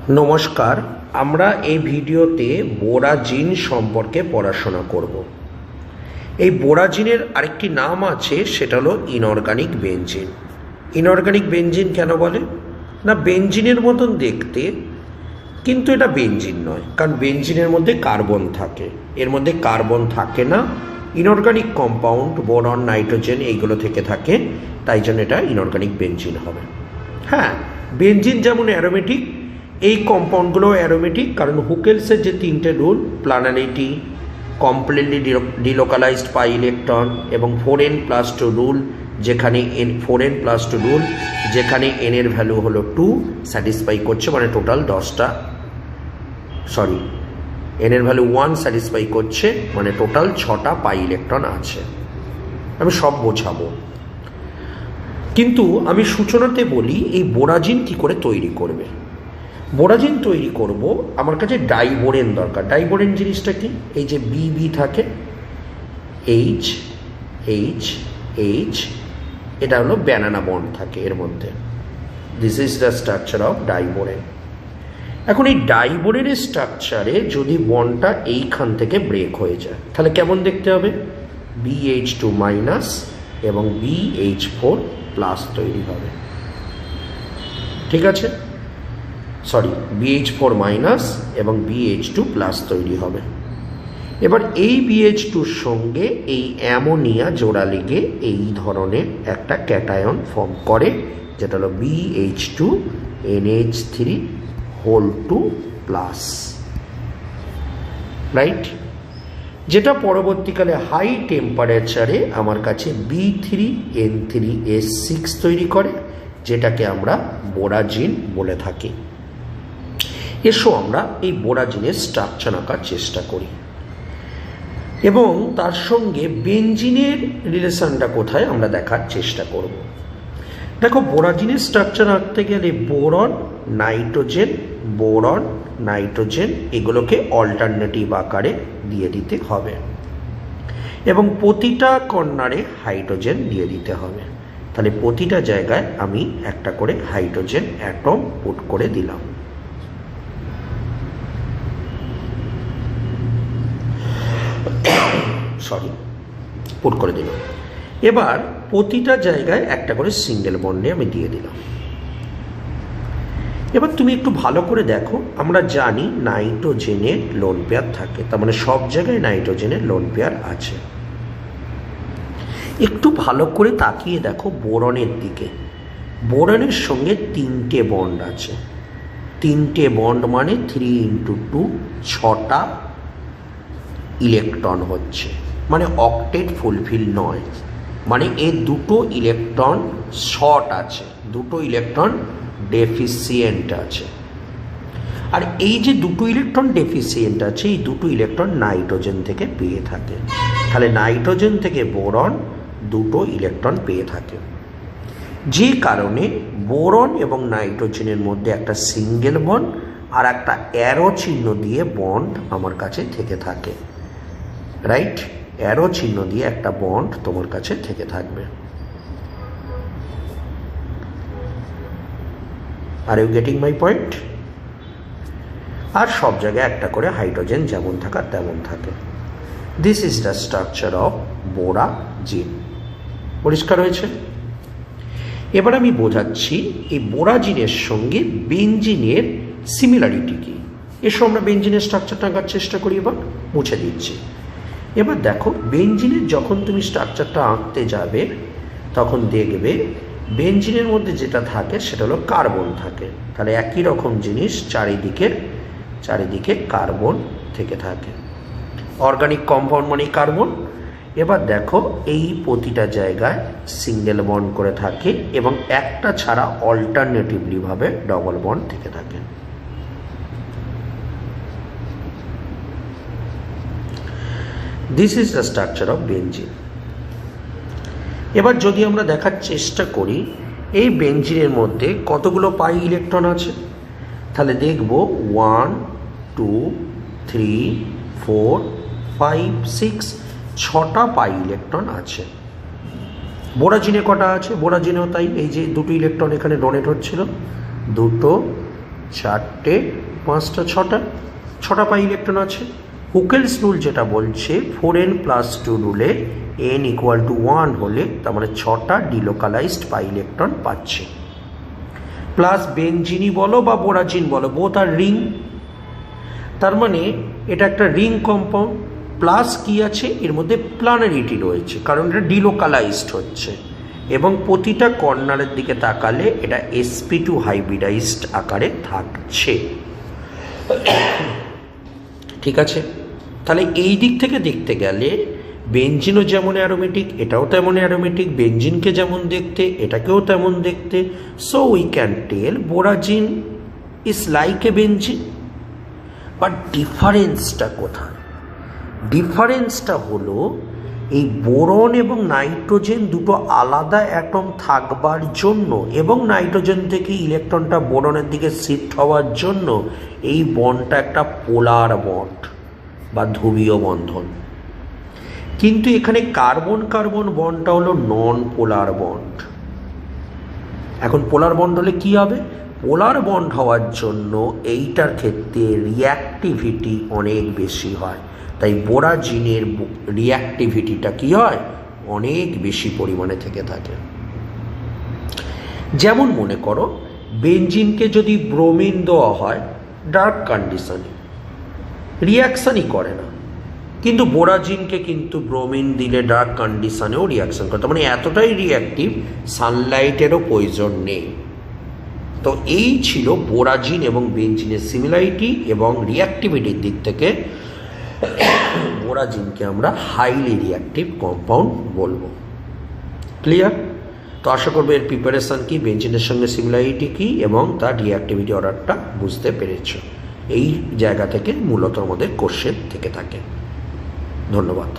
নমস্কার, আমরা এই ভিডিওতে বোরাজিন সম্পর্কে পড়াশোনা করব। এই বোরাজিনের আরেকটি নাম আছে, সেটা হলো ইনঅর্গানিক বেনজিন। ইনঅর্গানিক বেনজিন কেন বলে না, বেনজিনের মতন দেখতে, কিন্তু এটা বেনজিন নয়, কারণ বেনজিনের মধ্যে কার্বন থাকে, এর মধ্যে কার্বন থাকে না। ইনঅর্গানিক কম্পাউন্ড বোরন, নাইট্রোজেন এইগুলো থেকে থাকে, তাই জন্য এটা ইনঅর্গানিক বেনজিন হবে। হ্যাঁ, বেনজিন যেমন অ্যারোমেটিক, এই কম্পাউন্ডগুলো অ্যারোমেটিক, কারণ হুকেলসের যে তিনটে rule, planarity, completely delocalized pi electron এবং 4n+2 রুল, যেখানে n 4n+2 রুল, যেখানে n এর ভ্যালু হলো 2 স্যাটিসফাই করছে, মানে টোটাল 10টা, সরি n এর ভ্যালু 1 স্যাটিসফাই করছে, মানে টোটাল 6টা পাই ইলেকট্রন আছে। আমি সব বোঝাবো, কিন্তু আমি সূচনাতে বলি এই বোরাজিন কি করে তৈরি করবে। বোরাজিন তৈরি করব, আমার কাছে ডাইবোরেন দরকার। ডাইবোরেন জিনিসটা কি, এই যে বি থাকে, এইচ এইচ এইচ, এটা হলো ব্যানানা বন্ড থাকে এর মধ্যে। This is the structure of diborane. এখন এই ডাইবোরেনের স্ট্রাকচারে যদি বন্ডটা এইখান থেকে ব্রেক হয়ে যায়, তাহলে কেমন দেখতে হবে, BH2- এবং BH4+ তৈরি হবে। ঠিক আছে, সরি, BH4- এবং BH2+ তৈরি হবে। এবার এই BH2-র সঙ্গে এই অ্যামোনিয়া জোড়া লেগে এই ধরনের একটা ক্যাটায়ন ফর্ম করে, যেটা হলো BH2NH3(2+) রাইট, যেটা পরবর্তীকালে হাই টেম্পারেচারে আমার কাছে B3N3S6 তৈরি করে, যেটাকে আমরা বোরাজিন বলে থাকি। এসো আমরা এই বোরাজিনের স্ট্রাকচার আঁকার চেষ্টা করি এবং তার সঙ্গে বেনজিনের রিলেশনটা কোথায় আমরা দেখার চেষ্টা করব। দেখো, বোরাজিনের স্ট্রাকচার আঁকতে গেলে বোরন নাইট্রোজেন এগুলোকে অল্টারনেটিভ আকারে দিয়ে দিতে হবে এবং প্রতিটা কর্নারে হাইড্রোজেন দিয়ে দিতে হবে। তাহলে প্রতিটা জায়গায় আমি একটা করে হাইড্রোজেন অ্যাটম পুট করে দিলাম। পুট করে দিলাম। এবার প্রতিটা জায়গায় একটা করে সিঙ্গেল বন্ডে আমি দিয়ে দিলাম। এবার তুমি একটু ভালো করে দেখো, আমরা জানি নাইট্রোজেনের লোন পেয়ার থাকে, তার মানে সব জায়গায় নাইট্রোজেনের লোন পেয়ার আছে। একটু ভালো করে তাকিয়ে দেখো বোরনের দিকে, বোরনের সঙ্গে 3টে বন্ড আছে। 3টে বন্ড মানে 3×2, 6টা ইলেকট্রন হচ্ছে, মানে অক্টেট ফুলফিল নয়, মানে এর 2টো ইলেকট্রন শর্ট আছে, 2টো ইলেকট্রন ডেফিসিয়েন্ট আছে। আর এই যে 2টো ইলেকট্রন ডেফিসিয়েন্ট আছে, এই 2টো ইলেকট্রন নাইট্রোজেন থেকে পেয়ে থাকে। তাহলে নাইট্রোজেন থেকে বোরন 2টো ইলেকট্রন পেয়ে থাকে, যে কারণে বোরন এবং নাইট্রোজেনের মধ্যে একটা সিঙ্গেল বন্ড আর একটা অ্যারো চিহ্ন দিয়ে বন্ড আমার কাছে থেকে থাকে। রাইট, অ্যারো চিহ্ন দিয়ে একটা বন্ড তোমার কাছে থেকে থাকবে। Are you getting my point? আর সব জায়গায় একটা করে হাইড্রোজেন যেমন থাকার তেমন থাকে। This is the structure of borazine. পরিষ্কার হয়েছে? এবার আমি বোঝাচ্ছি এই বোরাজিনের সঙ্গে বেনজিনের সিমিলারিটি কি। এসো আমরা বেনজিনের স্ট্রাকচারটা আঁকার চেষ্টা করি। এবার মুছে দিচ্ছি। এবার দেখো, বেনজিনের যখন তুমি স্ট্রাকচারটা আঁকতে যাবে তখন দেখবে বেনজিনের মধ্যে যেটা থাকে সেটা হলো কার্বন থাকে। তাহলে একই রকম জিনিস চারিদিকে কার্বন থেকে থাকে। অর্গানিক কম্পাউন্ড মানে কার্বন। এবার দেখো, এই প্রতিটা জায়গায় সিঙ্গেল বন্ড করে থাকে এবং একটা ছাড়া অল্টারনেটিভলি ভাবে ডবল বন্ড থেকে থাকে। This is the structure of benzene. এবার যদি আমরা দেখার চেষ্টা করি এই বেনজিনের মধ্যে কতগুলো পাই ইলেকট্রন আছে, তাহলে দেখব 1 2 3 4 5 6, 6টা পাই ইলেকট্রন আছে। বোরাজিনে কটা আছে? বোরাজিনেও তাই, এই যে 2টো ইলেকট্রন এখানে ডোনেট হচ্ছিল, 2 চারটে, পাঁচটা, ছটা পাই ইলেকট্রন আছে। হুকেলস রুল যেটা বলছে 4n+2 রুলে n = 1 হলে তার মানে 6টা ডিলোকালাইজড পাই ইলেকট্রন পাচ্ছে। প্লাস বেনজিনই বলো বা বোরাজিন বলো, বোথ আর রিং, তার মানে এটা একটা রিং কম্পাউন্ড। প্লাস কি আছে, এর মধ্যে প্ল্যানারিটি রয়েছে, কারণ এটা ডিলোকালাইজড হচ্ছে, এবং প্রতিটা কর্নারের দিকে তাকালে এটা sp2 হাইব্রিডাইজড আকারে থাকছে। ঠিক আছে, তাহলে এই দিক থেকে দেখতে গেলে বেনজিনও যেমন অ্যারোমেটিক, এটাও তেমন অ্যারোমেটিক, বেনজিনকে যেমন দেখতে এটাকেও তেমন দেখতে। So we can tell borazine is like a benzene. But ডিফারেন্সটা কোথায়? ডিফারেন্সটা হলো এই বোরন এবং নাইট্রোজেন দুটো আলাদা অ্যাটম থাকবার জন্য এবং নাইট্রোজেন থেকে ইলেকট্রনটা বোরনের দিকে শিফট হওয়ার জন্য এই বন্ডটা একটা পোলার বন্ড বা ধ্রুবীয় বন্ধন। কিন্তু এখানে কার্বন কার্বন বন্ডটা হলো নন পোলার বন্ড। এখন পোলার বন্ড হলে কি হবে? পোলার বন্ড হওয়ার জন্য এইটার ক্ষেত্রে রিঅ্যাক্টিভিটি অনেক বেশি হয়, তাই বোরাজিনের রিঅ্যাক্টিভিটিটা কি হয়? অনেক বেশি পরিমাণে থেকে থাকে। যেমন মনে করো বেনজিনকে যদি ব্রোমিন দেওয়া হয় ডার্ক কন্ডিশনে, রিয়াকশানই করে না, কিন্তু বোরাজিনকে কিন্তু ব্রোমিন দিলে ডার্ক কন্ডিশনেও রিয়াকশান করে, তার মানে এতটাই রিঅ্যাক্টিভ সানলাইটেরও প্রয়োজন নেই। তো এই ছিল বোরাজিন এবং বেনজিনের সিমিলারিটি, এবং রিঅ্যাক্টিভিটির দিক থেকে বোরাজিনকে আমরা হাইলি রিঅ্যাক্টিভ কম্পাউন্ড বলবো। ক্লিয়ার? তো আশা করবো এর প্রিপারেশান কি, বেনজিনের সঙ্গে সিমিলারিটি কি এবং তার রিঅ্যাক্টিভিটি অর্ডারটা বুঝতে পেরেছ। এই জায়গা থেকে মূলত আমাদের কোশ্চেন থেকে থাকে। ধন্যবাদ।